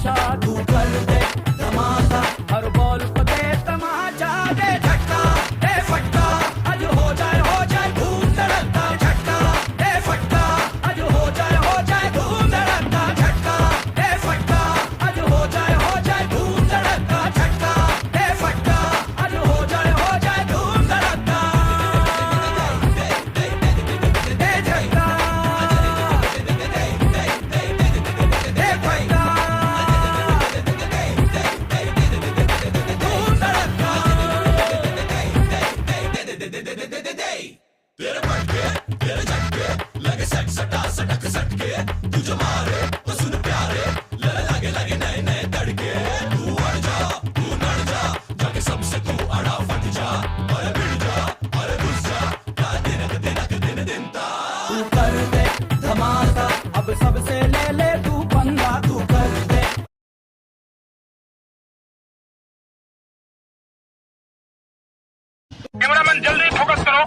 तमाशा, तू कर दे धमाका, हर बॉल को दे तमाचा, दे झटका दे फटका, आज हो जाए धूम धड़का, झटका दे फटका, आज हो जाए धूम धड़का, झटका दे फटका, आज हो जाए धूम धड़का, झटका दे फटका, आज हो जाए धूम धड़का, दे झटका तू कर दे धमाका, अब सबसे ले ले तू पंगा, तू कर दे। कैमरामैन जल्दी फोकस करो।